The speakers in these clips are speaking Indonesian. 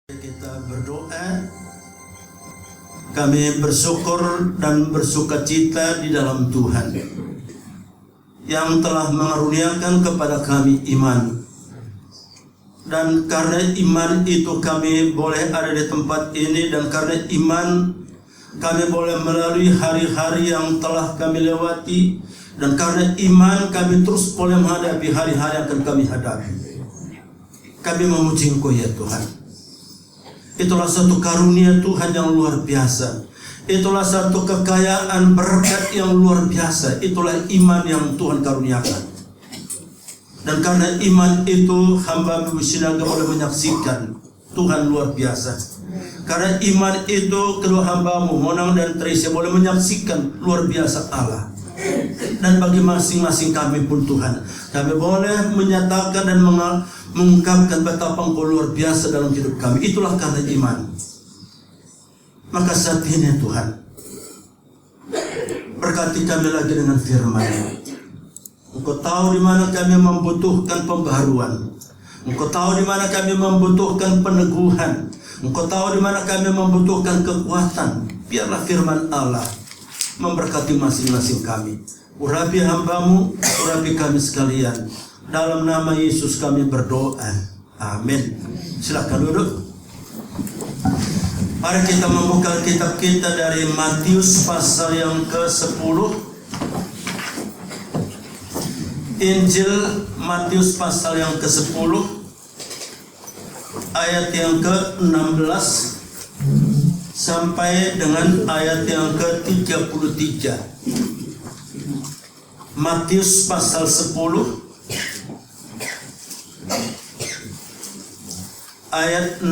Kita berdoa, kami bersyukur dan bersukacita di dalam Tuhan yang telah mengaruniakan kepada kami iman. Dan karena iman itu kami boleh ada di tempat ini, dan karena iman kami boleh melalui hari-hari yang telah kami lewati, dan karena iman kami terus boleh menghadapi hari-hari yang akan kami hadapi. Kami memuji Engkau ya Tuhan. Itulah satu karunia Tuhan yang luar biasa. Itulah satu kekayaan berkat yang luar biasa. Itulah iman yang Tuhan karuniakan. Dan karena iman itu hamba Sinaga boleh menyaksikan Tuhan luar biasa. Karena iman itu kedua hambamu Monang dan Tracy boleh menyaksikan luar biasa Allah. Dan bagi masing-masing kami pun Tuhan, kami boleh menyatakan dan mengungkapkan betapa Engkau luar biasa dalam hidup kami. Itulah karena iman. Maka saat ini Tuhan, berkati kami lagi dengan firman. Engkau tahu di mana kami membutuhkan pembaharuan. Engkau tahu di mana kami membutuhkan peneguhan. Engkau tahu di mana kami membutuhkan kekuatan. Biarlah firman Allah memberkati masing-masing kami. Urapi hambamu, urapi kami sekalian. Dalam nama Yesus kami berdoa. Amin. Silakan duduk. Mari kita membuka kitab kita dari Matius pasal yang ke-10. Injil Matius pasal yang ke-10 ayat yang ke-16 sampai dengan ayat yang ke-33. Matius pasal 10 ayat 16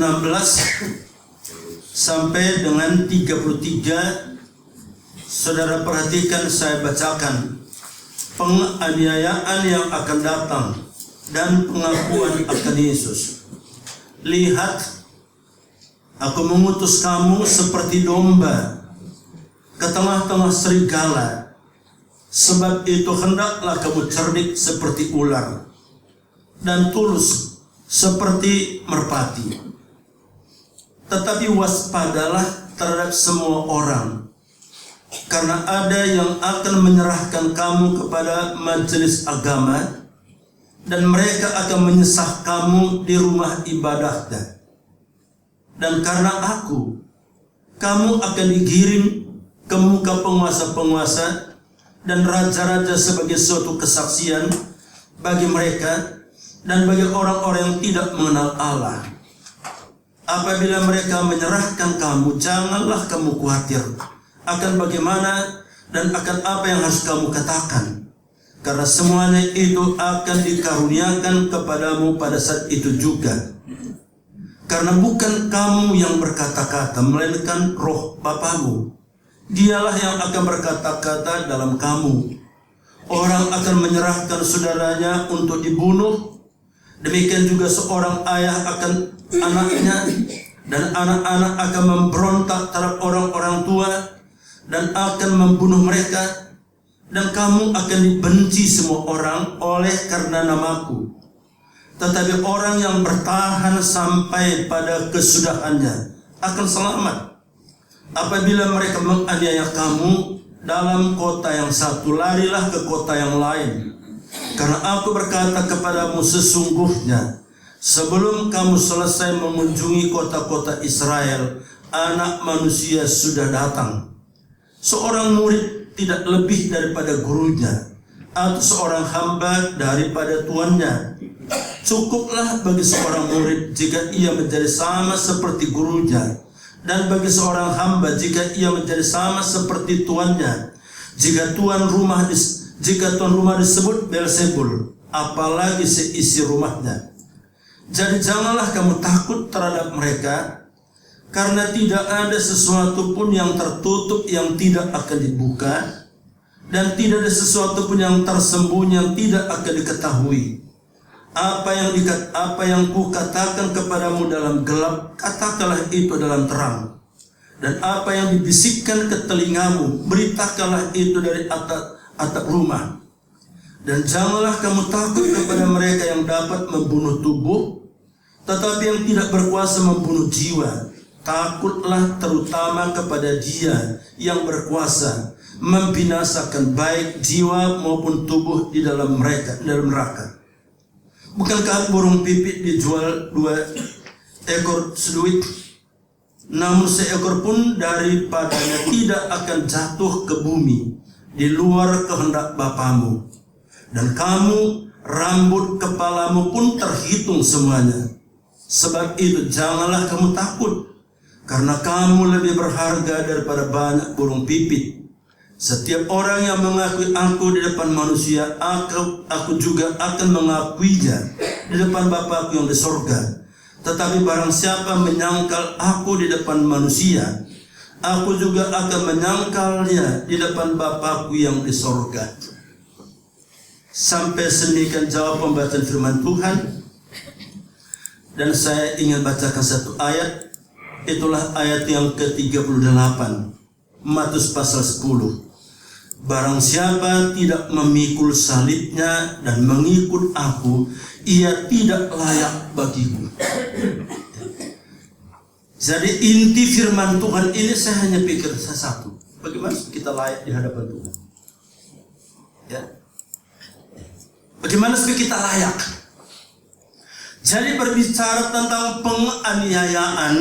sampai dengan 33. Saudara perhatikan, saya bacakan. Penganiayaan yang akan datang dan pengakuan akan Yesus. Lihat, aku mengutus kamu seperti domba ke tengah-tengah serigala. Sebab itu hendaklah kamu cerdik seperti ular dan tulus seperti merpati. Tetapi waspadalah terhadap semua orang, karena ada yang akan menyerahkan kamu kepada majelis agama, dan mereka akan menyesah kamu di rumah ibadahnya. Dan karena aku, kamu akan digiring ke muka penguasa-penguasa dan raja-raja sebagai suatu kesaksian bagi mereka dan bagi orang-orang yang tidak mengenal Allah. Apabila mereka menyerahkan kamu, janganlah kamu khawatir akan bagaimana dan akan apa yang harus kamu katakan, karena semuanya itu akan dikaruniakan kepadamu pada saat itu juga. Karena bukan kamu yang berkata-kata, melainkan Roh Bapamu. Dialah yang akan berkata-kata dalam kamu. Orang akan menyerahkan saudaranya untuk dibunuh. Demikian juga seorang ayah akan anaknya, dan anak-anak akan memberontak terhadap orang-orang tua dan akan membunuh mereka. Dan kamu akan dibenci semua orang oleh karena namaku. Tetapi orang yang bertahan sampai pada kesudahannya akan selamat. Apabila mereka menganiaya kamu dalam kota yang satu, larilah ke kota yang lain. Karena aku berkata kepadamu, sesungguhnya sebelum kamu selesai mengunjungi kota-kota Israel, Anak Manusia sudah datang. Seorang murid tidak lebih daripada gurunya, atau seorang hamba daripada tuannya. Cukuplah bagi seorang murid jika ia menjadi sama seperti gurunya, dan bagi seorang hamba jika ia menjadi sama seperti tuannya. Jika tuan rumah disebut Beelzebul, apalagi seisi rumahnya. Jadi janganlah kamu takut terhadap mereka, karena tidak ada sesuatu pun yang tertutup yang tidak akan dibuka, dan tidak ada sesuatu pun yang tersembunyi yang tidak akan diketahui. Apa yang kukatakan kepadamu dalam gelap, katakanlah itu dalam terang. Dan apa yang dibisikkan ke telingamu, beritakanlah itu dari atap rumah. Dan janganlah kamu takut kepada mereka yang dapat membunuh tubuh, Tetapi yang tidak berkuasa membunuh jiwa, takutlah terutama kepada Dia yang berkuasa membinasakan baik jiwa maupun tubuh di dalam neraka. Bukankah burung pipit dijual 2 ekor seduit? Namun seekor pun daripadanya tidak akan jatuh ke bumi di luar kehendak Bapamu. Dan kamu, rambut kepalamu pun terhitung semuanya. Sebab itu janganlah kamu takut, karena kamu lebih berharga daripada banyak burung pipit. Setiap orang yang mengakui aku di depan manusia, aku juga akan mengakuinya di depan Bapa-Ku yang di sorga. Tetapi barang siapa menyangkal aku di depan manusia, aku juga akan menyangkalnya di depan Bapa-Ku yang di sorga. Sampai sedemikian jawab pembacaan firman Tuhan. Dan saya ingin bacakan satu ayat. Itulah ayat yang ke-38, Matius pasal 10. Barang siapa tidak memikul salibnya dan mengikut aku, ia tidak layak bagiku. Jadi inti firman Tuhan ini saya hanya pikir satu. Bagaimana kita layak di hadapan Tuhan? Ya. Bagaimana supaya kita layak? Jadi berbicara tentang penganiayaan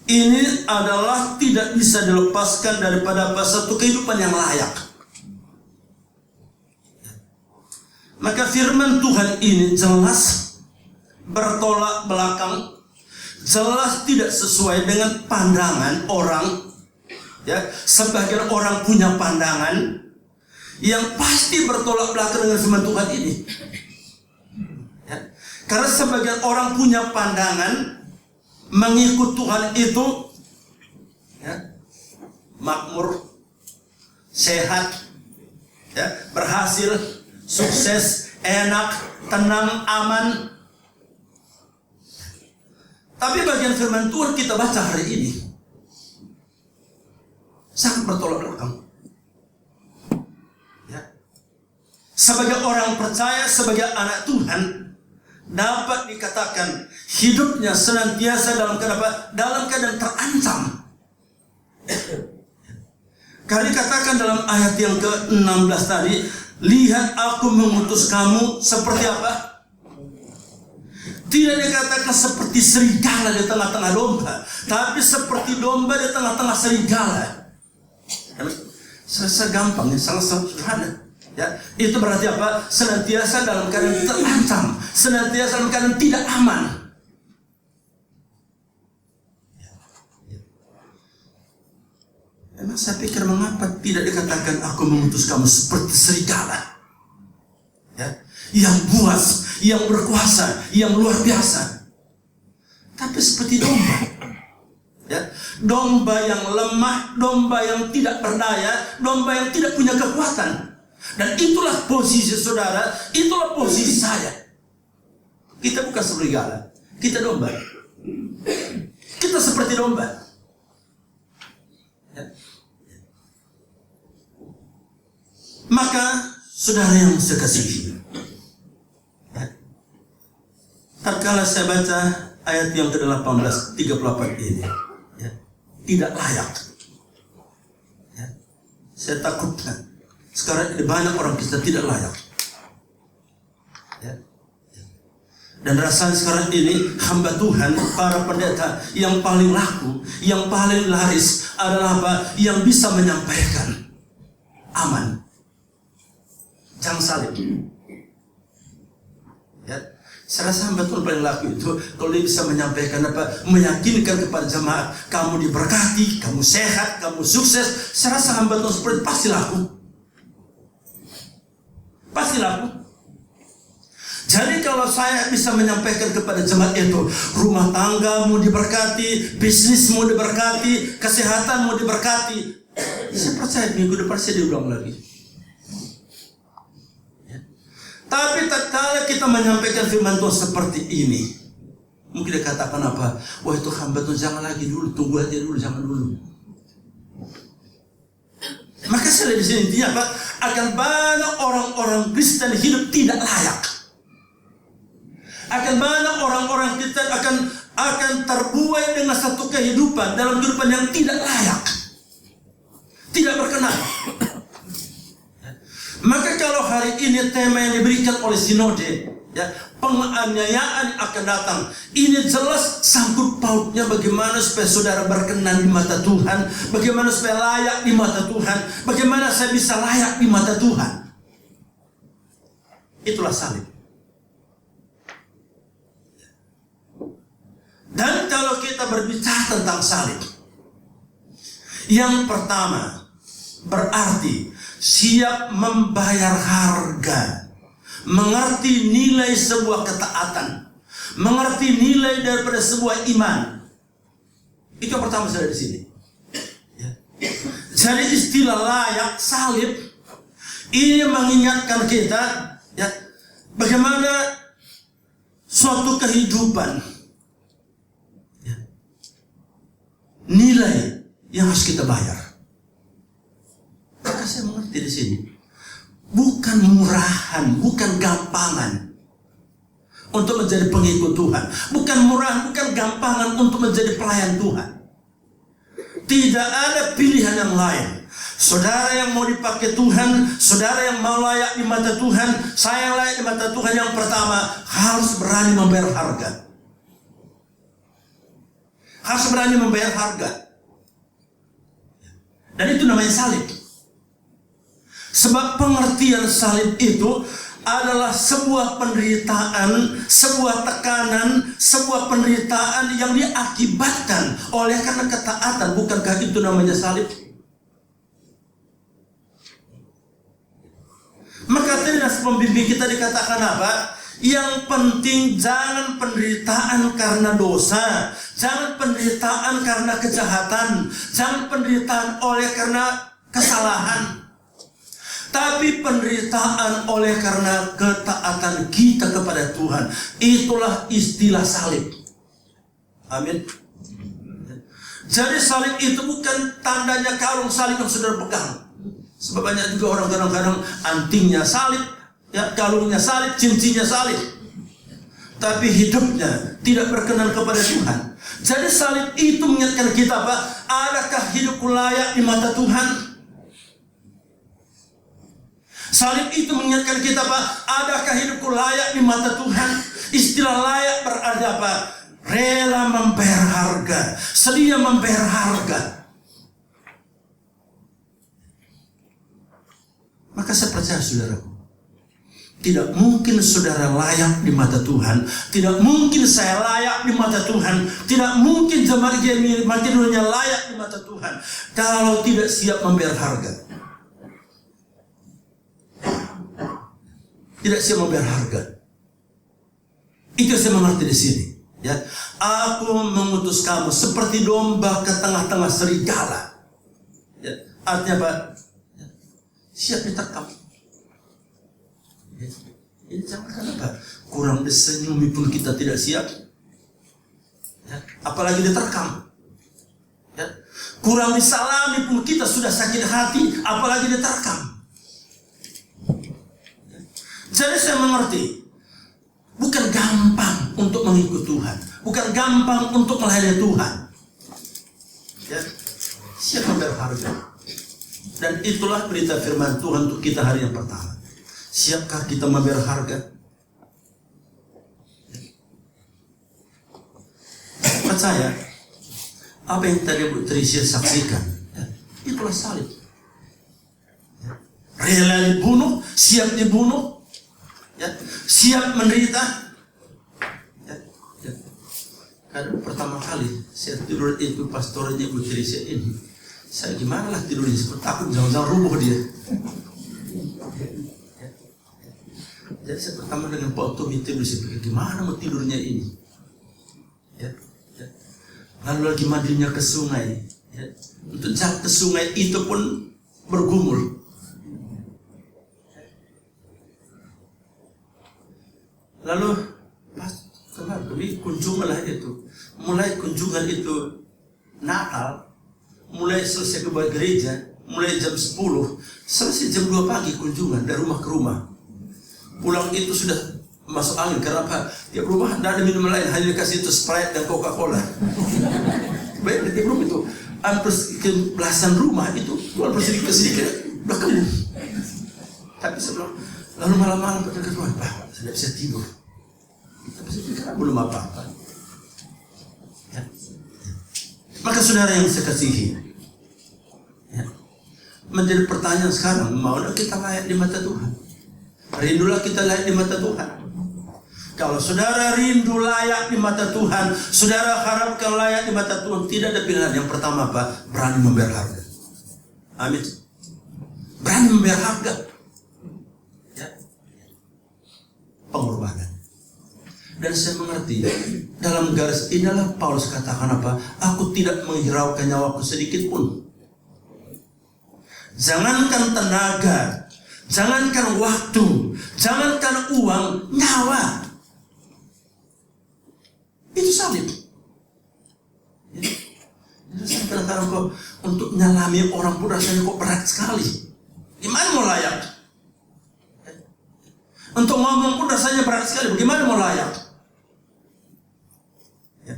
ini adalah tidak bisa dilepaskan daripada satu kehidupan yang layak. Maka firman Tuhan ini jelas bertolak belakang, jelas tidak sesuai dengan pandangan orang. Ya, sebagian orang punya pandangan yang pasti bertolak belakang dengan firman Tuhan ini. Ya, karena sebagian orang punya pandangan mengikut Tuhan itu ya, makmur, sehat, ya, berhasil, sukses, enak, tenang, aman. Tapi bagian firman Tuhan kita baca hari ini sangat bertolak belakang. Ya. Sebagai orang percaya, sebagai anak Tuhan, dapat dikatakan hidupnya senantiasa dalam keadaan terancam. Karena dikatakan dalam ayat yang ke-16 tadi, lihat aku mengutus kamu seperti apa? Tidak dikatakan seperti serigala di tengah-tengah domba, tapi seperti domba di tengah-tengah serigala. Sangat gampang, sangat sederhana. Ya, itu berarti apa? Senantiasa dalam keadaan terancam, senantiasa dalam keadaan tidak aman. Memang saya pikir mengapa tidak dikatakan aku mengutus kamu seperti serigala, ya, yang buas, yang berkuasa, yang luar biasa, tapi seperti domba. Ya, domba yang lemah, domba yang tidak berdaya, domba yang tidak punya kekuatan. Dan itulah posisi saudara, itulah posisi saya. Kita bukan serigala, kita domba. Kita seperti domba. Ya. Maka saudara yang saya kasihi, ya, tatkala saya baca ayat yang ke-18, 38 ini, ya, tidak layak. Ya, saya takutkan sekarang ini banyak orang kita tidak layak. Ya. Dan rasanya sekarang ini hamba Tuhan, para pendeta yang paling laku, yang paling laris adalah apa? Yang bisa menyampaikan aman, jangan salib. Ya. Saya rasa hamba Tuhan paling laku itu kalau dia bisa menyampaikan apa? Meyakinkan kepada jemaat, kamu diberkati, kamu sehat, kamu sukses. Saya rasa hamba Tuhan seperti pasti laku. Pasti laku. Jadi kalau saya bisa menyampaikan kepada jemaat itu, rumah tanggamu diberkati, bisnismu diberkati, kesehatanmu diberkati, saya percaya minggu depan saya diulang lagi. Ya. Tapi tatkala kita menyampaikan firman Tuhan seperti ini, mungkin dia katakan apa? Wah, itu hamba Tuhan, jangan lagi dulu, tunggu aja dulu, jangan dulu. Maka saya di sini intinya apa? Akan banyak orang-orang Kristen hidup tidak layak. Akan banyak orang-orang kita akan terbuai dengan satu kehidupan dalam kehidupan yang tidak layak, tidak berkenan. Maka kalau hari ini tema yang diberikan oleh sinode, ya, penganiayaan akan datang, ini jelas sangkut pautnya bagaimana supaya saudara berkenan di mata Tuhan, bagaimana supaya layak di mata Tuhan, bagaimana saya bisa layak di mata Tuhan. Itulah salib. Dan kalau kita berbicara tentang salib, yang pertama berarti siap membayar harga, mengerti nilai sebuah ketaatan, mengerti nilai daripada sebuah iman. Itu yang pertama saya di sini. Ya. Jadi istilah layak, salib, ini mengingatkan kita, ya, bagaimana suatu kehidupan, ya, nilai yang harus kita bayar. Maka saya mengerti di sini, bukan murahan, bukan gampangan untuk menjadi pengikut Tuhan, bukan murahan, bukan gampangan untuk menjadi pelayan Tuhan. Tidak ada pilihan yang lain. Saudara yang mau dipakai Tuhan, saudara yang mau layak di mata Tuhan, saya yang layak di mata Tuhan, yang pertama harus berani membayar harga. Harus berani membayar harga. Dan itu namanya salib. Sebab pengertian salib itu adalah sebuah penderitaan, sebuah tekanan, sebuah penderitaan yang diakibatkan oleh karena ketaatan. Bukankah itu namanya salib? Maka tadi pembimbing kita dikatakan apa? Yang penting jangan penderitaan karena dosa, jangan penderitaan karena kejahatan, jangan penderitaan oleh karena kesalahan, tapi penderitaan oleh karena ketaatan kita kepada Tuhan. Itulah istilah salib. Amin. Jadi salib itu bukan tandanya kalung salib yang saudara pegang. Sebab banyak juga orang kadang-kadang antingnya salib, ya, kalungnya salib, cincinnya salib, tapi hidupnya tidak berkenan kepada Tuhan. Jadi salib itu mengingatkan kita, Pak, adakah hidupku layak di mata Tuhan? Salib itu mengingatkan kita, Pak, adakah hidupku layak di mata Tuhan? Istilah layak berarti apa? Rela membayar harga, sedia membayar harga. Maka saya percaya, saudaraku, tidak mungkin saudara layak di mata Tuhan, tidak mungkin saya layak di mata Tuhan, tidak mungkin jemaat Makedonia layak di mata Tuhan kalau tidak siap membayar harga. Tidak siap membayar harga. Itu saya mengerti di sini. Ya, aku mengutus kamu seperti domba ke tengah-tengah serigala. Ya, artinya apa? Ya, siap ditekam. Ya, ini jangan kenapa? Kurang disenyumi pun kita tidak siap. Ya, apalagi diterkam. Ya, kurang disalami pun kita sudah sakit hati, apalagi diterkam. Jadi saya mengerti, bukan gampang untuk mengikut Tuhan, bukan gampang untuk melayani Tuhan. Ya, siap membayar harga. Dan itulah berita firman Tuhan untuk kita hari yang pertama. Siapkah kita membayar harga? Percaya apa yang tadi Bu Tricia saksikan, ya, itulah salib. Ya, rela dibunuh, siap dibunuh. Ya, siap menderita. Ya, ya. Karena pertama kali saya tidur itu pastornya Bu Tricia ini, saya gimana lah tidurnya, seperti takut jangan-jangan rubuh dia. Ya. Jadi saya pertama dengan Pak Tommy tidur, saya pikir gimana mau tidurnya ini. Ya. Ya. Lalu lagi mandinya ke sungai. Ya. Untuk jalan ke sungai itu pun bergumul. Lalu pas kemarin kunjungan lah itu, mulai kunjungan itu Natal, mulai selesai ke gereja, mulai jam 10, selesai jam 2 pagi kunjungan dari rumah ke rumah. Pulang itu sudah masuk angin. Kenapa? Tiap rumah tidak ada minuman lain, hanya dikasih itu Sprite dan Coca-Cola. Baik, tiap rumah itu hampir belasan rumah itu jual sedikit-sedikit udah kebun. Tapi sebelum lalu malam-malam pada kedua, Pak, saya tidak bisa tidur. Tapi saya pikir belum apa-apa. Ya. Maka saudara yang saya kasihi, ya, menjadi pertanyaan sekarang, maulah kita layak di mata Tuhan? Rindulah kita layak di mata Tuhan. Kalau saudara rindu layak di mata Tuhan, saudara harapkan layak di mata Tuhan, tidak ada pilihan. Yang pertama apa? Berani membayar harga. Amin. Berani membayar harga. Ya. Pengorbanan. Dan saya mengerti, dalam garis inilah Paulus katakan apa? Aku tidak menghiraukan nyawaku sedikit pun. Jangankan tenaga, jangankan waktu, jangankan uang, nyawa. Itu salib. Ya. Saya kadang-kadang kok untuk nyalami orang pun rasanya kok berat sekali. Gimana mau layak? Untuk ngomong pun rasanya berat sekali. Bagaimana mau layak? Ya.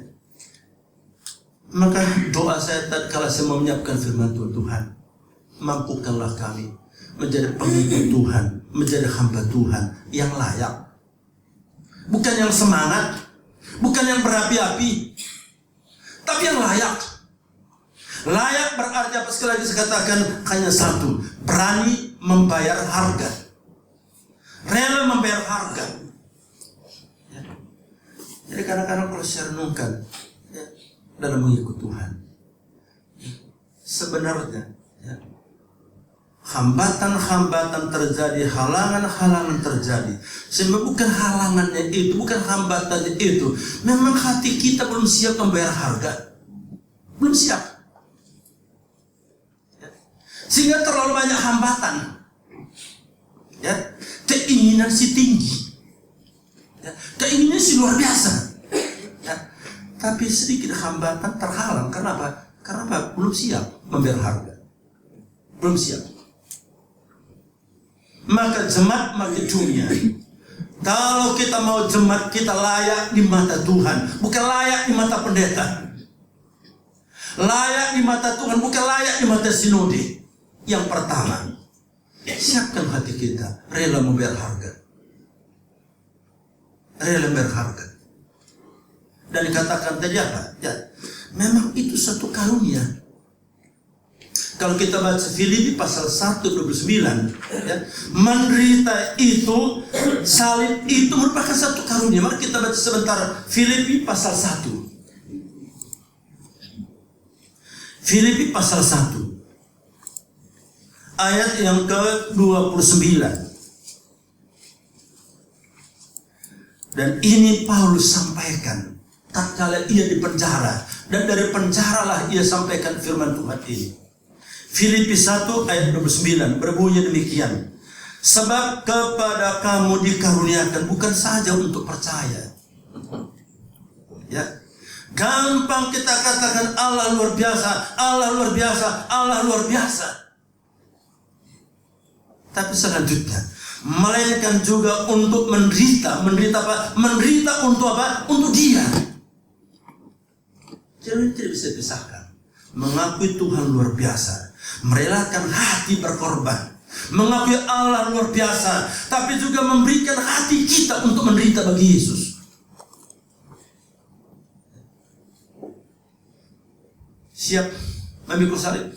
Maka doa saya tatkala saya mau menyiapkan firman Tuhan, mampukanlah kami menjadi pengikut Tuhan, menjadi hamba Tuhan yang layak. Bukan yang semangat, bukan yang berapi-api, tapi yang layak. Layak berarti apa? Sekali lagi saya katakan hanya satu, berani membayar harga, rela membayar harga. Ya. Jadi kadang-kadang kalau saya renungkan, ya, dalam mengikut Tuhan, ya, sebenarnya, ya, hambatan-hambatan terjadi, halangan-halangan terjadi. Sebab bukan halangannya itu, bukan hambatannya itu. Memang hati kita belum siap membayar harga. Belum siap. Ya. Sehingga terlalu banyak hambatan. Ya. Keinginan si tinggi. Ya. Keinginan si luar biasa. Ya. Tapi sedikit hambatan terhalang. Kenapa? Karena belum siap membayar harga. Belum siap. Maka jemaat Makedonia, kalau kita mau jemaat kita layak di mata Tuhan, bukan layak di mata pendeta. Layak di mata Tuhan, bukan layak di mata sinode. Yang pertama, siapkan hati kita, rela membayar harga. Rela membayar harga. Dan dikatakan tadi apa? Ya, memang itu satu karunia. Kalau kita baca Filipi pasal 1:29, ya, menderita itu, salib itu merupakan satu karunia. Mari kita baca sebentar Filipi pasal 1. Filipi pasal 1 ayat yang ke-29. Dan ini Paulus sampaikan tatkala ia di penjara, dan dari penjaralah ia sampaikan firman Tuhan ini. Filipi 1 ayat 29 berbunyi demikian. Sebab kepada kamu dikaruniakan bukan saja untuk percaya. Ya. Gampang kita katakan Allah luar biasa, Allah luar biasa, Allah luar biasa. Tapi selanjutnya, melainkan juga untuk menderita. Menderita apa? Menderita untuk apa? Untuk Dia. Jadi tidak bisa dipisahkan. Mengakui Tuhan luar biasa, merelakan hati berkorban, mengakui Allah luar biasa, tapi juga memberikan hati kita untuk menderita bagi Yesus. Siap memikul salib?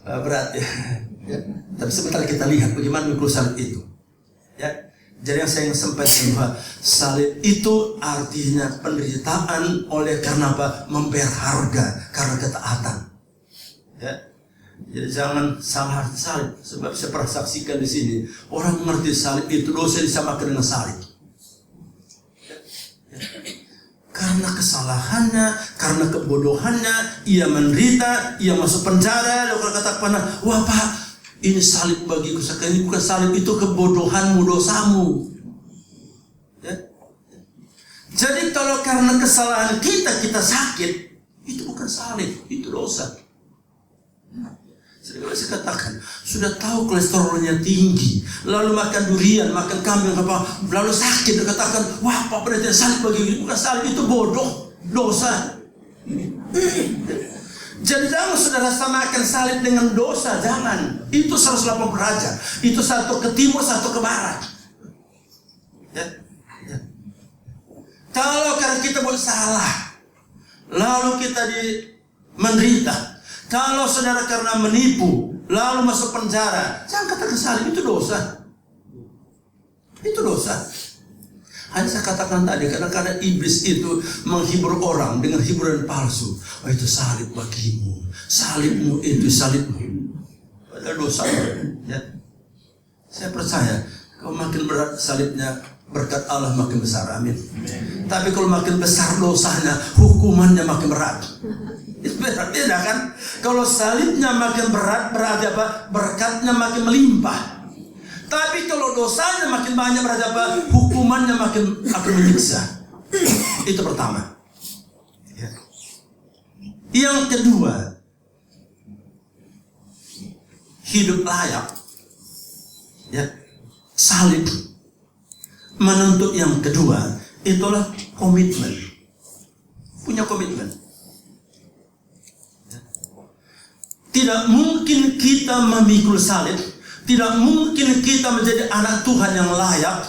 Berat ya. Tapi sebentar kita lihat bagaimana memikul salib itu. Ya. Jadi yang saya ingin sampaikan bahwa salib itu artinya penderitaan oleh karena apa? Membayar harga karena ketaatan. Ya. Jadi jangan salah arti salib. Sebab saya pernah saksikan di sini orang mengerti salib itu dosa disamakan dengan salib. Ya. Ya. Karena kesalahannya, karena kebodohannya, ia menderita, ia masuk penjara. Lalu katakan, wah Pak, ini salib bagiku. Ini bukan salib, itu kebodohanmu, dosamu. Ya. Jadi kalau karena kesalahan kita sakit, itu bukan salib, itu dosa. Saya katakan, sudah tahu kolesterolnya tinggi, lalu makan durian, makan kambing apa, lalu sakit, dia katakan, wah Pak Pendeta salib begini. Bukan salib, itu bodoh, dosa. Jadi jangan saudara samakan salib dengan dosa, jangan. Itu 180 derajat. Itu satu ke timur, satu ke barat. Ya. Kalau karena kita buat salah, lalu kita menderita. Kalau saudara karena menipu, lalu masuk penjara, jangan katakan salib, itu dosa. Itu dosa. Hanya saya katakan tadi, kadang-kadang iblis itu menghibur orang dengan hiburan palsu. Oh, itu salib bagimu, salibmu itu salibmu. Padahal dosa. Ya. Saya percaya, kalau makin berat salibnya, berkat Allah makin besar. Amin. Tapi kalau makin besar dosanya, hukumannya makin berat. Itu beda kan? Kalau salibnya makin berat, berarti apa? Berkatnya makin melimpah. Tapi kalau dosanya makin banyak, berarti apa? Hukumannya makin akan menyiksa. Itu pertama. Ya. Yang kedua, hidup layak. Ya. Salib menuntut yang kedua, itulah komitmen. Punya komitmen. Tidak mungkin kita memikul salib, tidak mungkin kita menjadi anak Tuhan yang layak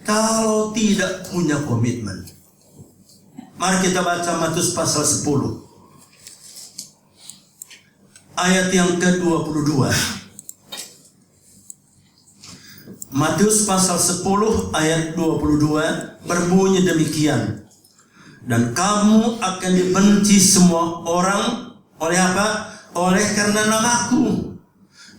kalau tidak punya komitmen. Mari kita baca Matius pasal 10 ayat yang ke-22. Matius pasal 10 ayat 22 berbunyi demikian. Dan kamu akan dibenci semua orang oleh apa? Oleh karena namaku.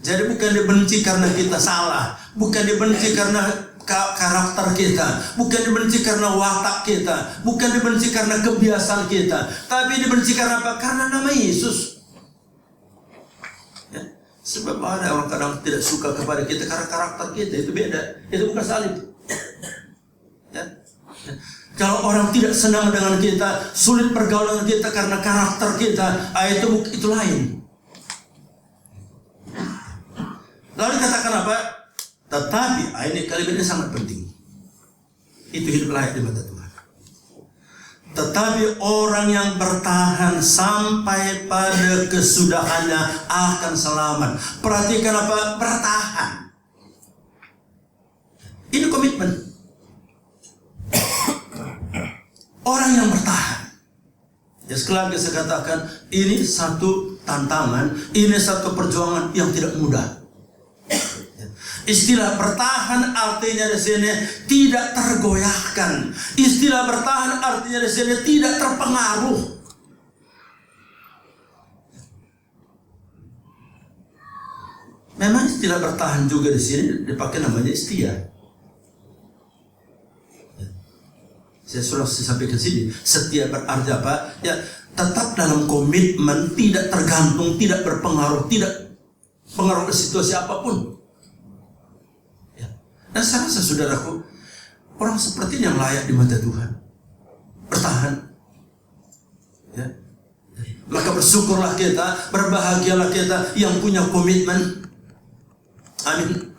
Jadi bukan dibenci karena kita salah, bukan dibenci karena karakter kita, bukan dibenci karena watak kita, bukan dibenci karena kebiasaan kita, tapi dibenci karena apa? Karena nama Yesus. Ya. Sebab ada orang kadang tidak suka kepada kita karena karakter kita, itu beda. Itu bukan salib. Ya. Ya. Kalau orang tidak senang dengan kita, sulit bergaul dengan kita karena karakter kita, itu lain. Lalu dikatakan apa? Tetapi, ini kalimat ini sangat penting. Itu hidup layak di mata Tuhan. Tetapi orang yang bertahan sampai pada kesudahannya akan selamat. Perhatikan apa? Bertahan. Ini komitmen. Orang yang bertahan. Ya, sekali lagi saya katakan, ini satu tantangan, ini satu perjuangan yang tidak mudah. Istilah bertahan artinya di sini tidak tergoyahkan. Istilah bertahan artinya di sini tidak terpengaruh. Memang istilah bertahan juga di sini dipakai namanya setia. Saya sudah sampaikan sini, setia berarti apa? Ya, tetap dalam komitmen, tidak tergantung, tidak berpengaruh, tidak pengaruh situasi apapun. Dan saya rasa saudaraku, orang seperti ini yang layak di mata Tuhan. Bertahan. Ya. Maka bersyukurlah kita, berbahagialah kita yang punya komitmen. Amin.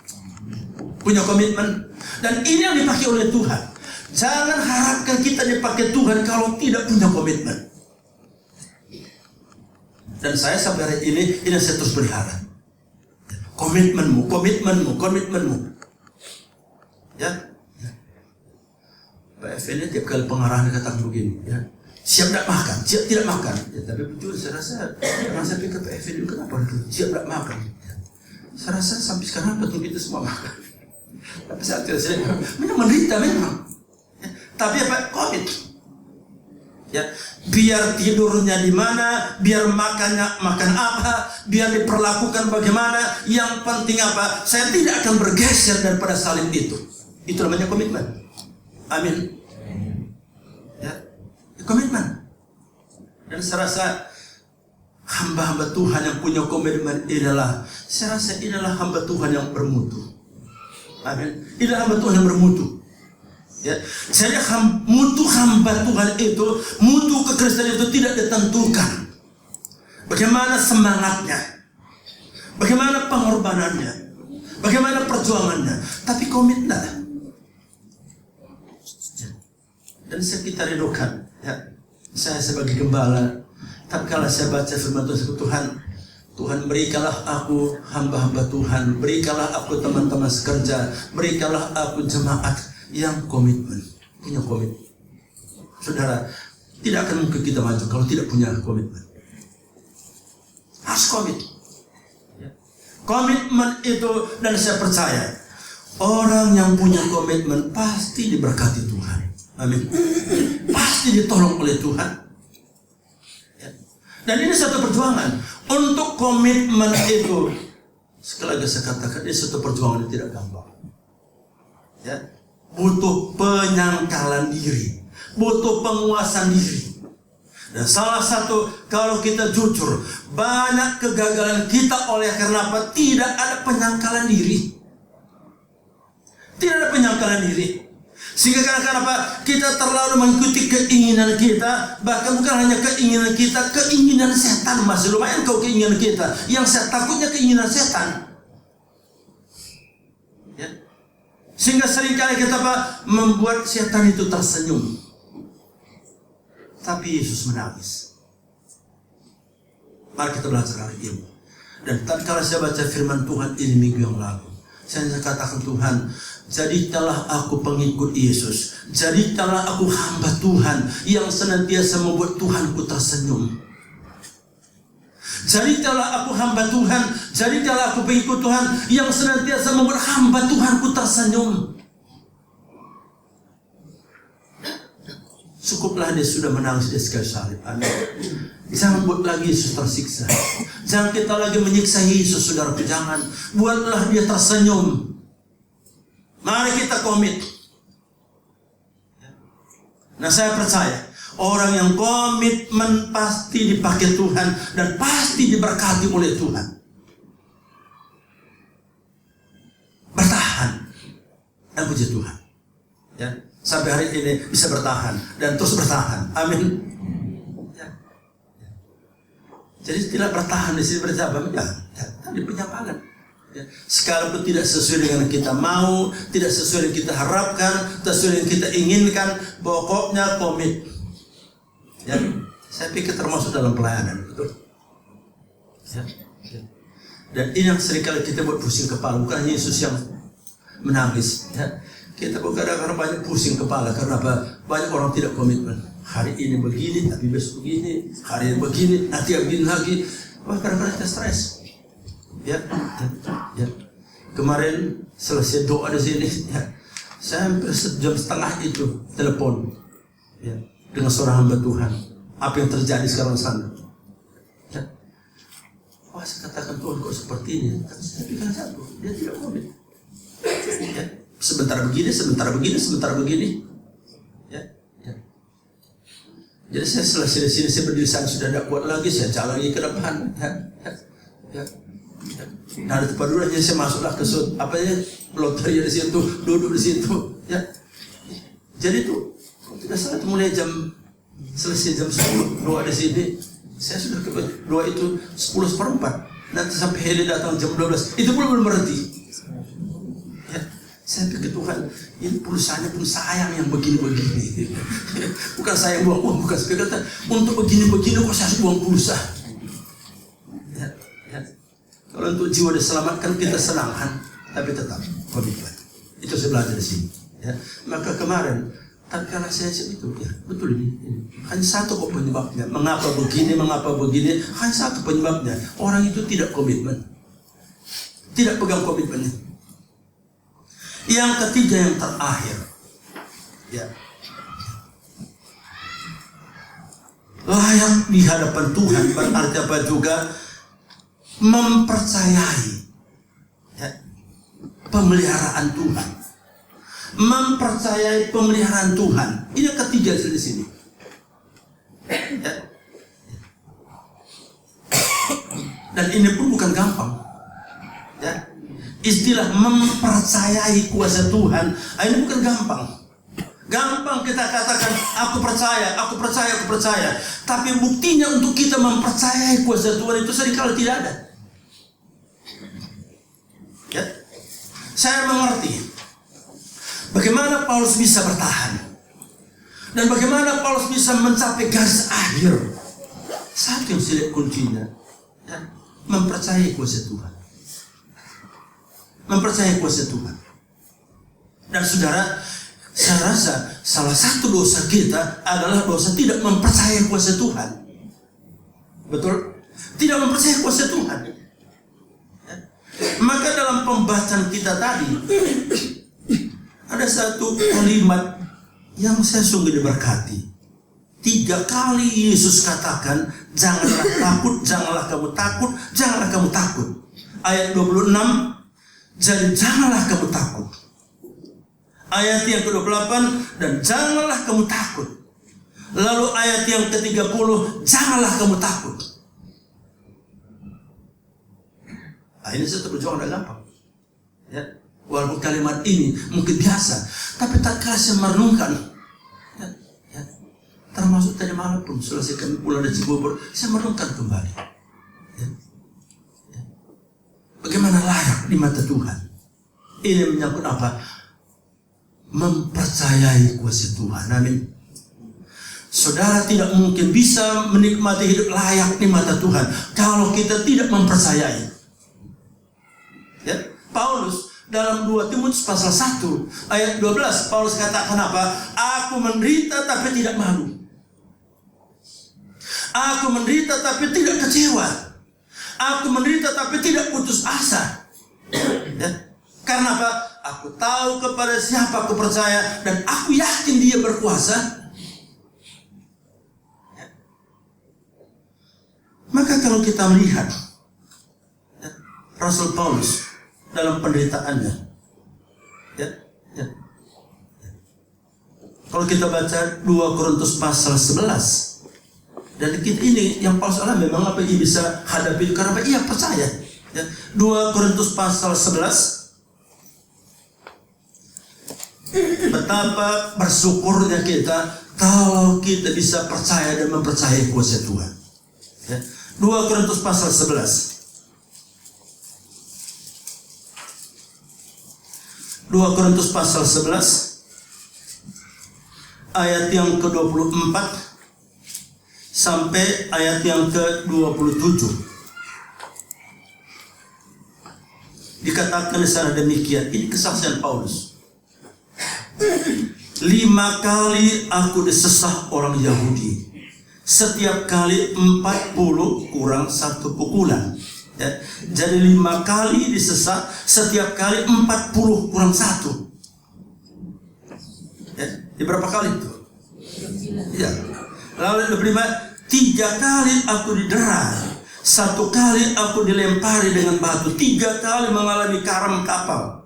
Punya komitmen. Dan ini yang dipakai oleh Tuhan. Jangan harapkan kita dipakai Tuhan kalau tidak punya komitmen. Dan saya sampai hari ini saya terus pelihara. Komitmenmu. Ya. Pak Effendi tiap kali pengarahan katakan begini, ya. Siap tidak makan, siap tidak makan. Ya, tapi betul saya rasa pikir Pak Effendi kenapa siap tidak makan. Ya. Saya rasa sampai sekarang betul kita semua makan. Tapi saat itu saya memang menderita memang. Ya. Tapi apa? Komit. Ya, biar tidurnya di mana, biar makannya makan apa, biar diperlakukan bagaimana, yang penting apa? Saya tidak akan bergeser daripada salib itu. Itu namanya komitmen. Amin. Ya, komitmen. Dan saya rasa hamba-hamba Tuhan yang punya komitmen adalah, saya rasa inilah hamba Tuhan yang bermutu. Amin. Inilah hamba Tuhan yang bermutu. Ya, jadi mutu hamba Tuhan itu, mutu kekristenan itu tidak ditentukan. Bagaimana semangatnya, bagaimana pengorbanannya, bagaimana perjuangannya, tapi komitlah. Dan kita rindukan, ya, saya sebagai gembala, tapi kalau saya baca firman Tuhan, Tuhan berikanlah aku hamba-hamba Tuhan, berikanlah aku teman-teman sekerja, berikanlah aku jemaat yang komitmen, punya komitmen. Saudara, tidak akan mungkin kita maju kalau tidak punya komitmen. Harus komit. Komitmen itu, dan saya percaya orang yang punya komitmen pasti diberkati Tuhan. Amin. Pasti ditolong oleh Tuhan. Dan ini satu perjuangan. Untuk komitmen itu, sekali lagi saya katakan, ini satu perjuangan yang tidak gampang. Ya, butuh penyangkalan diri, butuh penguasaan diri. Dan salah satu, kalau kita jujur, banyak kegagalan kita oleh karena apa? Tidak ada penyangkalan diri. Tidak ada penyangkalan diri. Sehingga karena apa? Kita terlalu mengikuti keinginan kita. Bahkan bukan hanya keinginan kita, keinginan setan. Masih lumayan kau keinginan kita. Yang saya takutnya keinginan setan. Ya. Sehingga seringkali kita apa? Membuat setan itu tersenyum. Tapi Yesus menangis. Mari kita belajar hari ini. Dan tatkala saya baca firman Tuhan ini minggu yang lalu, saya katakan, Tuhan, jadikanlah aku pengikut Yesus, jadikanlah aku hamba Tuhan yang senantiasa membuat Tuhanku tersenyum. Jadikanlah aku hamba Tuhan, jadikanlah aku pengikut Tuhan yang senantiasa membuat hamba Tuhanku tersenyum. Cukuplah dia sudah menangis di kayu salib. Amin. Jangan buat lagi Yesus tersiksa. Jangan kita lagi menyiksa Yesus, saudara. Jangan. Buatlah dia tersenyum. Mari kita komit. Nah, saya percaya orang yang komitmen pasti dipakai Tuhan dan pasti diberkati oleh Tuhan. Bertahan dan puji Tuhan. Ya. Sampai hari ini bisa bertahan dan terus bertahan. Amin. Ya. Jadi tidak bertahan di sini berjalan. Ya, tadi penyampaian. Ya. Sekalipun tidak sesuai dengan kita mau, tidak sesuai dengan kita harapkan, tidak sesuai dengan kita inginkan, pokoknya komit. Ya. Saya pikir termasuk dalam pelayanan, betul. Ya. Ya. Dan ini yang seringkali kita buat pusing kepala, bukan hanya Yesus yang menangis. Ya. Kita kadang-kadang banyak pusing kepala karena apa? Banyak orang tidak komitmen. Hari ini begini, tapi besok begini. Hari ini begini, nanti begini lagi. Wah, kadang-kadang kita stres. Ya, ya. Kemarin selesai doa di sini, ya. Saya hampir sejam setengah itu telepon, ya, dengan seorang hamba Tuhan. Apa yang terjadi sekarang sana? Ya. Wah, saya katakan, Tuhan kok seperti ini? Tapi saya pikir satu, dia tidak komit. Ya. Sebentar begini, sebentar begini, sebentar begini. Ya, ya. Jadi saya selesai di sini, saya berdiri sana sudah tidak kuat lagi, saya jalan lagi ke depan. Ya, ya, ya, ya. Nah, di tempat dulu aja saya masuklah ke loteria di situ, duduk di situ. Ya. Jadi itu tidak salah, mulai selesai jam 10 doa di sini. Saya sudah ke doa itu 10:04. Nanti sampai Heli datang jam 12. Itu pun belum berhenti. Saya pikir Tuhan, ini pulsanya pun sayang yang begini-begini. Bukan saya buang uang, bukan saya kata untuk begini-begini kok saya harus buang pulsa. Ya, ya. Kalau untuk jiwa diselamatkan kita senangkan, tapi tetap komitmen. Itu saya belajar di sini. Ya. Maka kemarin, tatkala saya itu, ya betul ini. Hanya satu kok penyebabnya. Mengapa begini? Hanya satu penyebabnya. Orang itu tidak komitmen, tidak pegang komitmennya. Yang ketiga, yang terakhir, ya, layak di hadapan Tuhan berarti apa juga? Mempercayai, ya, pemeliharaan Tuhan, mempercayai pemeliharaan Tuhan. Ini yang ketiga di sini. Ya. Dan ini pun bukan gampang, ya. Istilah mempercayai kuasa Tuhan, ini bukan gampang. Gampang kita katakan, aku percaya. Tapi buktinya untuk kita mempercayai kuasa Tuhan itu seringkali tidak ada. saya mengerti bagaimana Paulus bisa bertahan dan bagaimana Paulus bisa mencapai garis akhir. Satu yang saya lihat kuncinya, ya, mempercayai kuasa Tuhan. Mempercayai kuasa Tuhan. Dan saudara, saya rasa salah satu dosa kita adalah dosa tidak mempercayai kuasa Tuhan. Betul? Tidak mempercayai kuasa Tuhan. Ya. Maka dalam pembacaan kita tadi ada satu kalimat yang saya sungguh diberkati. 3 kali Yesus katakan, janganlah takut, janganlah kamu takut, janganlah kamu takut. Ayat 26, jadi janganlah kamu takut. Ayat yang ke-28, dan janganlah kamu takut. Lalu ayat yang ke-30, janganlah kamu takut. Ini satu perjuangan agak gampang. Ya. Walaupun kalimat ini mungkin biasa, tapi tak kala saya merenungkan. Ya. Ya. Termasuk tadi malam pun, selesai kami pulang dari Cibubur, saya merenungkan kembali. Ya. Ya. Bagaimana layak di mata Tuhan. Ini menyangkut apa? Mempercayai kuasa Tuhan. Amin. Saudara tidak mungkin bisa menikmati hidup layak di mata Tuhan kalau kita tidak mempercayai. Ya, Paulus dalam 2 Timotius pasal 1 ayat 12, Paulus katakan apa? Aku menderita tapi tidak malu. Aku menderita tapi tidak kecewa. Aku menderita tapi tidak putus asa. Ya. Karena apa? Aku tahu kepada siapa aku percaya dan aku yakin dia berkuasa. Ya. Maka kalau kita melihat ya, Rasul Paulus dalam penderitaannya, ya, ya. Kalau kita baca 2 Korintus pasal 11, dan ini yang Paulus alami memang apa ia bisa hadapi karena ia percaya. Ya. 2 Korintus pasal 11. Betapa bersyukurnya kita kalau kita bisa percaya dan mempercayai kuasa Tuhan. Ya. 2 Korintus pasal 11. 2 Korintus pasal 11 ayat yang ke-24 sampai ayat yang ke-27. Dikatakan di sana demikian. Ini kesaksian Paulus. 5 kali aku disesah orang Yahudi. Setiap kali 40 kurang 1 pukulan. Ya. Jadi 5 kali disesat, setiap kali 40 kurang 1. Ya. Di berapa kali itu? Ya. Lalu yang kelima, 3 kali aku didera, 1 kali aku dilempari dengan batu, 3 kali mengalami karam kapal.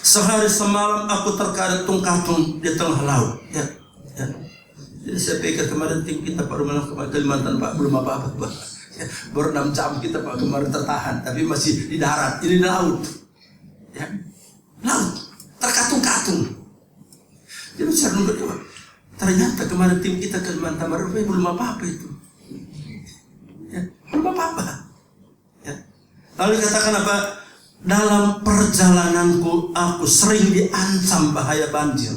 Sehari semalam aku terkatung-katung di tengah laut. Ya. Ya. Jadi saya pikir kemarin tim kita baru malam ke Kalimantan Pak, belum apa-apa Pak. Ya, baru 6 jam kita Pak kemarin tertahan, tapi masih di darat, ini di laut. Ya. Laut, terkatung-katung. Jadi saya nunggu, ternyata kemarin tim kita ke Kalimantan Barat belum apa-apa itu. Ya, belum apa-apa. Ya. Lalu dikatakan apa? Dalam perjalananku aku sering diancam bahaya banjir.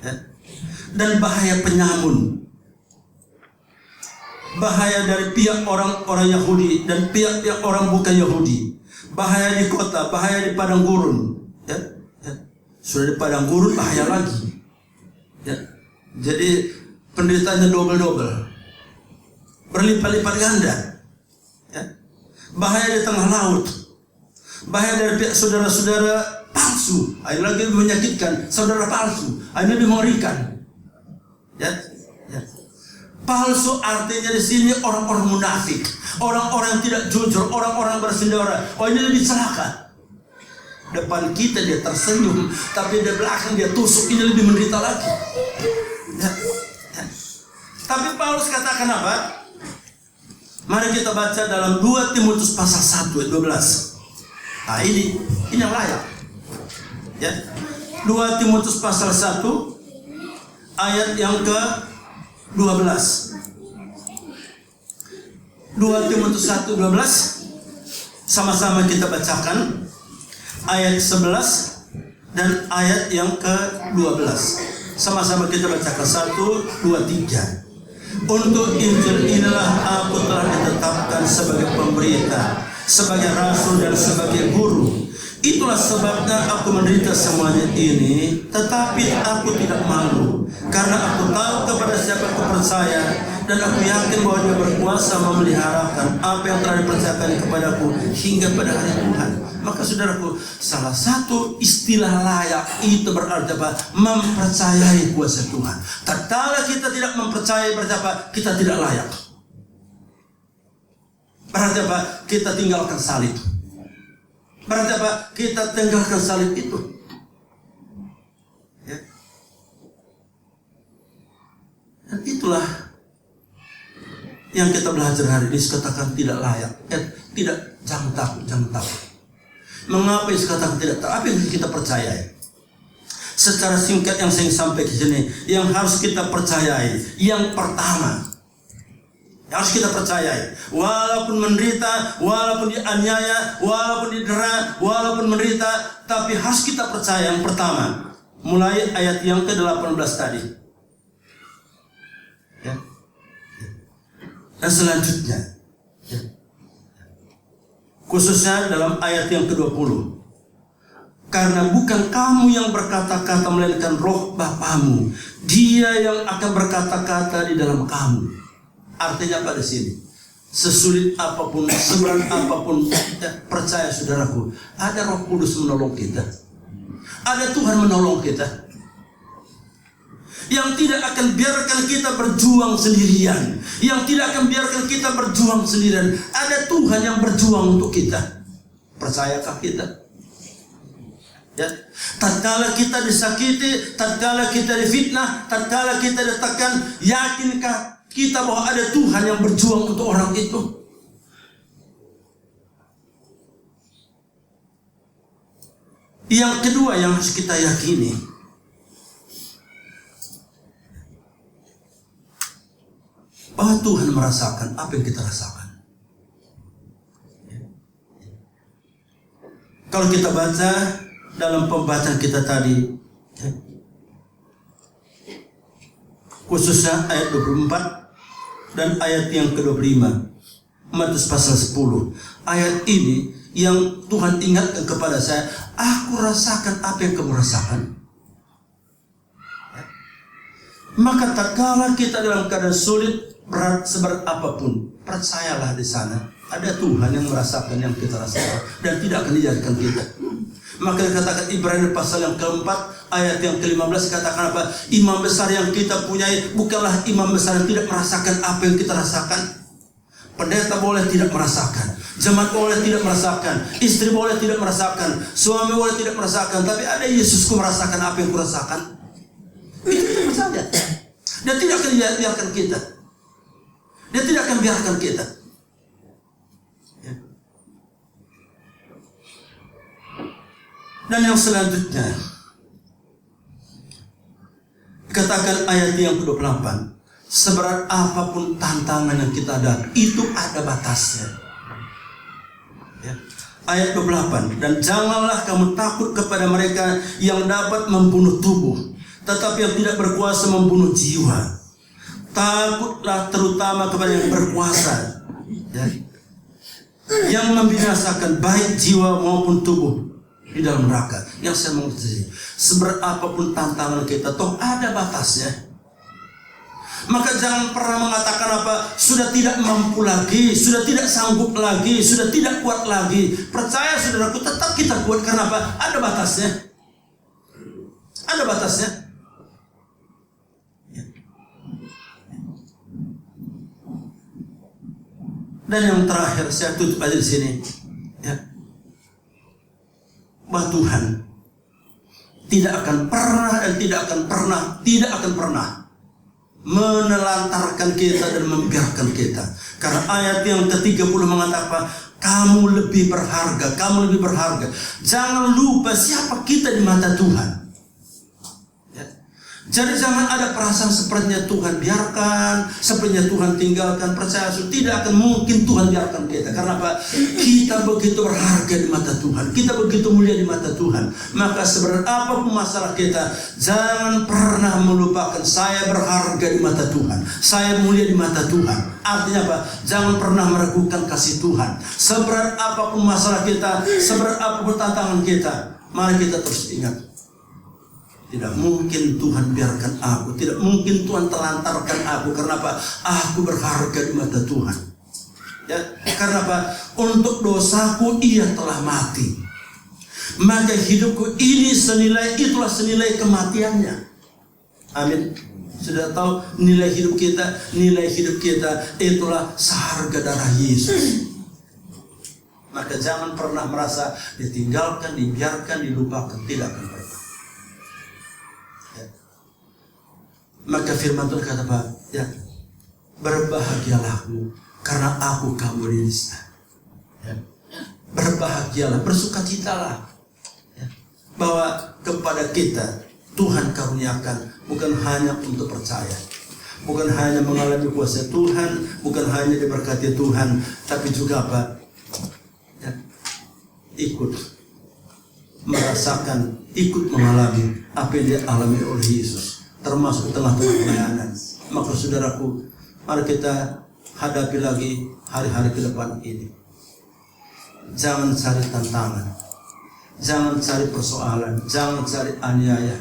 Ya. Dan bahaya penyamun. Bahaya dari pihak orang-orang Yahudi dan pihak orang bukan Yahudi. Bahaya di kota, bahaya di padang gurun. Ya, ya. Sudah di padang gurun bahaya lagi. Ya. Jadi penderitaannya double-double, berlipat-lipat ganda. Ya. Bahaya di tengah laut. Bahaya dari pihak saudara-saudara palsu. Ini lagi menyakitkan, saudara palsu. Ini lebih mengerikan. Ya. Ya. Palsu artinya di sini orang-orang munafik, orang-orang yang tidak jujur, orang-orang bersaudara. Oh, ini lebih celaka. Depan kita dia tersenyum, tapi di belakang dia tusuk. Ini lebih menderita lagi. Ya. Ya. Tapi Paulus katakan apa? Mari kita baca dalam 2 Timotius pasal 1 ayat 12. Nah ini yang layak. Ya. 2 Timotius pasal 1 ayat yang ke 12. 2 Timotius 1:12 sama-sama kita bacakan. ayat 11 dan ayat yang ke-12. Sama-sama kita bacakan 1, 2, 3. Untuk Injil inilah aku telah ditetapkan sebagai pemberita, sebagai rasul dan sebagai guru. Itulah sebabnya aku menderita semuanya ini, tetapi aku tidak malu, karena aku tahu kepada siapa aku percaya, dan aku yakin bahwa Dia berkuasa memeliharakan apa yang telah dipercayakan kepadaku hingga pada hari Tuhan. Maka saudaraku, salah satu istilah layak itu berarti apa? Mempercayai kuasa Tuhan. Tatkala kita tidak mempercayai, berarti apa? Kita tidak layak. Berarti apa? Kita tinggalkan salib. Berarti apa? Kita tinggalkan salib itu. Ya. Dan itulah yang kita belajar hari ini. Katakan tidak layak. Tidak, jangan takut, jangan takut. Mengapa katakan tidak takut? Apa yang kita percayai? Secara singkat yang saya sampaikan di sini, yang harus kita percayai, yang pertama, yang harus kita percayai, walaupun menderita, walaupun dianiaya, walaupun didera, walaupun menderita, tapi harus kita percaya yang pertama. Mulai ayat yang ke-18 tadi. Ya. Dan selanjutnya, ya. Khususnya dalam ayat yang ke-20. Karena bukan kamu yang berkata-kata, melainkan Roh Bapamu. Dia yang akan berkata-kata di dalam kamu. Artinya pada sini, sesulit apapun, seberat apapun, percaya saudaraku, ada Roh Kudus menolong kita. Ada Tuhan menolong kita. Yang tidak akan biarkan kita berjuang sendirian. Yang tidak akan biarkan kita berjuang sendirian. Ada Tuhan yang berjuang untuk kita. Percayakah kita? Ya. Tatkala kita disakiti, tatkala kita difitnah, tatkala kita ditekan, yakinkah kita bahwa ada Tuhan yang berjuang untuk orang itu? Yang kedua yang harus kita yakini, bahwa Tuhan merasakan apa yang kita rasakan. Kalau kita baca dalam pembacaan kita tadi, khususnya ayat 24 dan ayat yang ke-25, Matius pasal 10. Ayat ini yang Tuhan ingatkan kepada saya, aku rasakan apa yang kamu rasakan. Maka tatkala kita dalam keadaan sulit, berat, seberat apapun, percayalah di sana ada Tuhan yang merasakan yang kita rasakan dan tidak akan dijadikan kita. Maka dikatakan Ibrani pasal yang keempat ayat yang ke-15, katakan apa? Imam besar yang kita punyai bukanlah imam besar yang tidak merasakan apa yang kita rasakan. Pendeta boleh tidak merasakan, jemaat boleh tidak merasakan, istri boleh tidak merasakan, suami boleh tidak merasakan, tapi ada Yesusku merasakan apa yang kurasakan. Itu kita percaya. Dia tidak akan biarkan kita. Dia tidak akan biarkan kita. Ya. Dan yang selanjutnya, katakan ayat yang ke-28, seberat apapun tantangan yang kita hadapi, itu ada batasnya. Ya. Ayat 28, dan janganlah kamu takut kepada mereka yang dapat membunuh tubuh, tetapi yang tidak berkuasa membunuh jiwa. Takutlah terutama kepada yang berkuasa, ya, yang membinasakan baik jiwa maupun tubuh di dalam neraka. Yang saya mengerti, seberat apapun tantangan kita, toh ada batasnya. Maka jangan pernah mengatakan apa, sudah tidak mampu lagi, sudah tidak sanggup lagi, sudah tidak kuat lagi. Percaya saudaraku, tetap kita kuat. Karena apa? Ada batasnya. Ada batasnya. Dan yang terakhir saya tutup aja di sini, ya, bahwa Tuhan tidak akan pernah menelantarkan kita dan membiarkan kita. Karena ayat yang ke-30 mengatakan, kamu lebih berharga, kamu lebih berharga. Jangan lupa siapa kita di mata Tuhan. Ya. Jadi jangan ada perasaan sepertinya Tuhan biarkan, sepertinya Tuhan tinggalkan. Percaya tidak akan mungkin Tuhan biarkan kita. Karena apa? Kita begitu berharga di mata Tuhan. Kita begitu mulia di mata Tuhan. Maka sebenarnya apapun masalah kita, jangan pernah melupakan saya berharga di mata Tuhan. Saya mulia di mata Tuhan. Artinya apa? Jangan pernah meragukan kasih Tuhan. Seberat apapun masalah kita, seberat apapun tantangan kita, mari kita terus ingat. Tidak mungkin Tuhan biarkan aku. Tidak mungkin Tuhan telantarkan aku. Karena apa? Aku berharga di mata Tuhan. Ya, karena apa? Untuk dosaku ia telah mati. Maka hidupku ini senilai, itulah senilai kematiannya. Amin. Sudah tahu nilai hidup kita? Nilai hidup kita itulah seharga darah Yesus. Maka jangan pernah merasa ditinggalkan, dibiarkan, dilupakan. Tidak akan pernah. Maka firman Tuhan kata apa? Ya, berbahagialah karena aku kamu dinista. Ya. Berbahagialah, bersukacitalah. Ya. Bahwa kepada kita Tuhan karuniakan bukan hanya untuk percaya, bukan hanya mengalami kuasa Tuhan, bukan hanya diberkati Tuhan, tapi juga apa? Ya. Ikut merasakan, ikut mengalami apa yang dialami oleh Yesus. Termasuk tengah-tengah pelayanan. Maka saudaraku, mari kita hadapi lagi hari-hari ke depan ini. Jangan cari tantangan, jangan cari persoalan, jangan cari aniaya,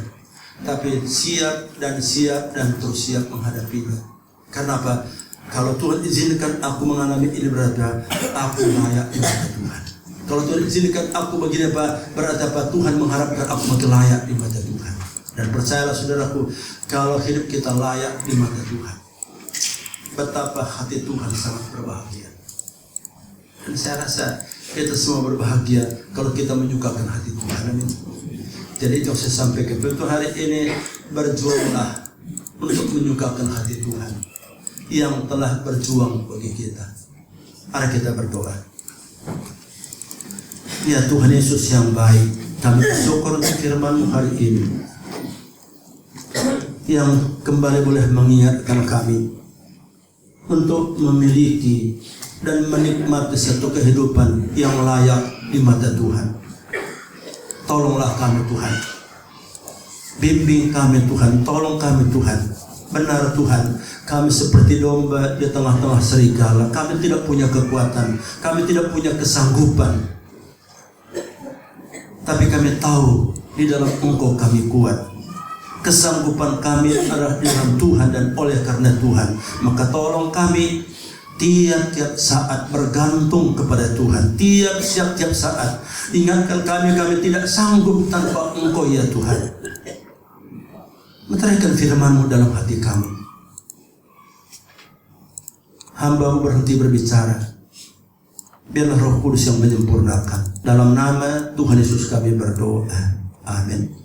tapi siap dan terus siap menghadapinya. Karena apa? Kalau Tuhan izinkan aku mengalami ini, berarti aku layak di mata Tuhan. Kalau Tuhan izinkan aku begini, berarti apa? Tuhan mengharapkan aku makin layak di mata Tuhan. Dan percayalah saudaraku, kalau hidup kita layak di mata Tuhan, betapa hati Tuhan sangat berbahagia. Dan saya rasa kita semua berbahagia kalau kita menyukakan hati Tuhan. Amin. Jadi itu saya sampaikan untuk hari ini, berjuanglah untuk menyukakan hati Tuhan yang telah berjuang bagi kita. Mari kita berdoa. Ya Tuhan Yesus yang baik, kami bersyukur untuk firman-Mu hari ini yang kembali boleh mengingatkan kami untuk memiliki dan menikmati satu kehidupan yang layak di mata Tuhan. Tolonglah kami Tuhan, bimbing kami Tuhan, tolong kami Tuhan. Benar Tuhan, kami seperti domba di tengah-tengah serigala. Kami tidak punya kekuatan, kami tidak punya kesanggupan, tapi kami tahu di dalam Engkau kami kuat. Kesanggupan kami adalah dalam Tuhan dan oleh karena Tuhan. Maka tolong kami tiap-tiap saat bergantung kepada Tuhan. Tiap-tiap saat ingatkan kami tidak sanggup tanpa Engkau ya Tuhan. Meteraikan firman-Mu dalam hati kami. Hamba-Mu berhenti berbicara. Biarlah Roh Kudus yang menyempurnakan. Dalam nama Tuhan Yesus kami berdoa. Amin.